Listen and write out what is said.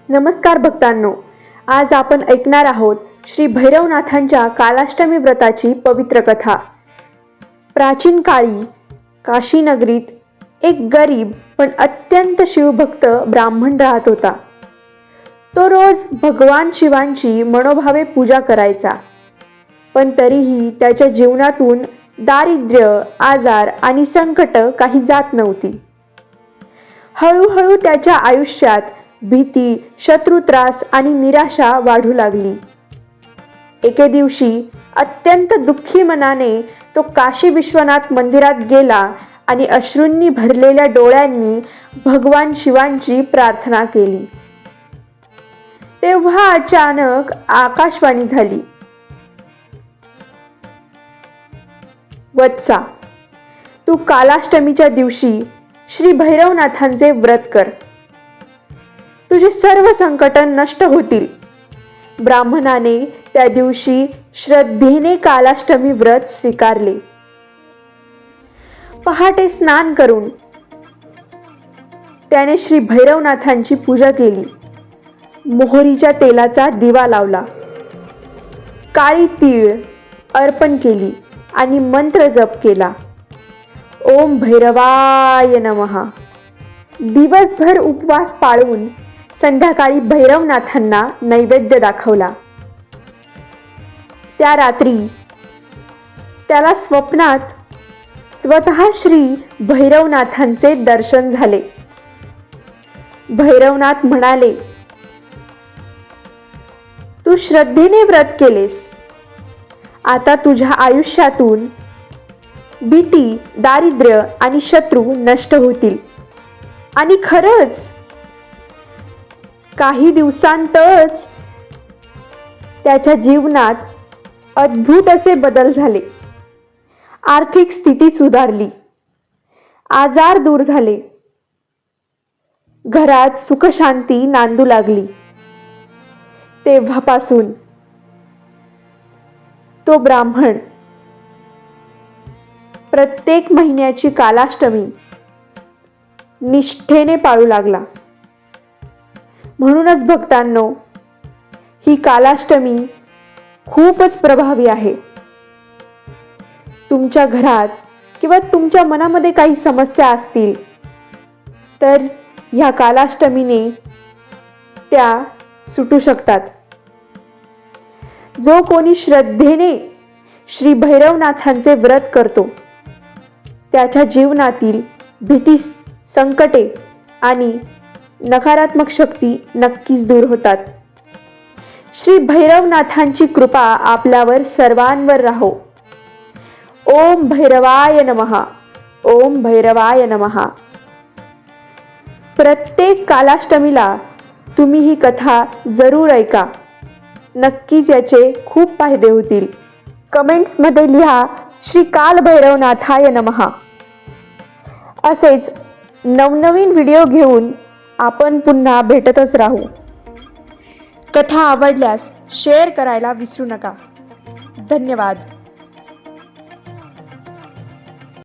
नमस्कार भक्तांनो, आज आपण ऐकणार आहोत श्री भैरवनाथांच्या कालाष्टमी व्रताची पवित्र कथा। प्राचीन काळी काशी नगरीत एक गरीब पण अत्यंत शिवभक्त ब्राह्मण राहत होता। तो रोज भगवान शिवांची मनोभावे पूजा करायचा, पण तरीही त्याच्या जीवनातून दारिद्र्य, आजार आणि संकट काही जात नव्हती। हळूहळू त्याच्या आयुष्यात भीती, शत्रुत्रास आणि निराशा वाढू लागली। एके दिवशी अत्यंत दुःखी मनाने तो काशी विश्वनाथ मंदिरात गेला आणि अश्रूंनी भरलेल्या डोळ्यांनी भगवान शिवांची प्रार्थना केली। तेव्हा अचानक आकाशवाणी झाली, वत्सा, तू कालाष्टमीच्या दिवशी श्री भैरवनाथांचे व्रत कर, तुझे सर्व संकट नष्ट होतील। ब्राह्मणाने त्या दिवशी श्रद्धेने कालाष्टमी व्रत स्वीकारले। पहाटे स्नान करून त्याने श्री भैरवनाथांची पूजा केली। मोहरीच्या तेलाचा दिवा लावला, काळी तीळ अर्पण केली आणि मंत्र जप केला, ओम भैरवाय नमः। दिवसभर उपवास पाळून संध्याकाळी भैरवनाथांना नैवेद्य दाखवला। त्या रात्री त्याला स्वप्नात स्वतः श्री भैरवनाथांचे दर्शन झाले। भैरवनाथ म्हणाले, तू श्रद्धेने व्रत केलेस, आता तुझ्या आयुष्यातून भीती, दारिद्र्य आणि शत्रू नष्ट होतील। आणि खरंच काही दिवसांतच त्याच्या जीवनात अद्भुत असे बदल झाले। आर्थिक स्थिती सुधारली, आजार दूर झाले, घरात सुखशांती नांदू लागली। तेव्हापासून तो ब्राह्मण प्रत्येक महिन्याची कालाष्टमी निष्ठेने पाळू लागला। म्हणूनच भक्तांनो, ही कालाष्टमी खूपच प्रभावी आहे। तुमच्या घरात किंवा तुमच्या मनामध्ये काही समस्या असतील तर ह्या कालाष्टमीने त्या सुटू शकतात। जो कोणी श्रद्धेने श्री भैरवनाथांचे व्रत करतो त्याच्या जीवनातील भीती, संकटे आणि नकारात्मक शक्ती नक्कीच दूर होतात। श्री भैरवनाथांची कृपा आपल्यावर सर्वांवर राहो। ओम भैरवाय नमः, ओम भैरवाय नमः। प्रत्येक कालाष्टमीला तुम्ही ही कथा जरूर ऐका, नक्कीच याचे खूप फायदे होतील। कमेंट्स मध्ये लिहा श्री काल भैरवनाथाय नमः। असेच नवनवीन व्हिडिओ घेऊन आपण पुन्हा भेटतच राहू। कथा आवडल्यास शेअर करायला विसरू नका। धन्यवाद।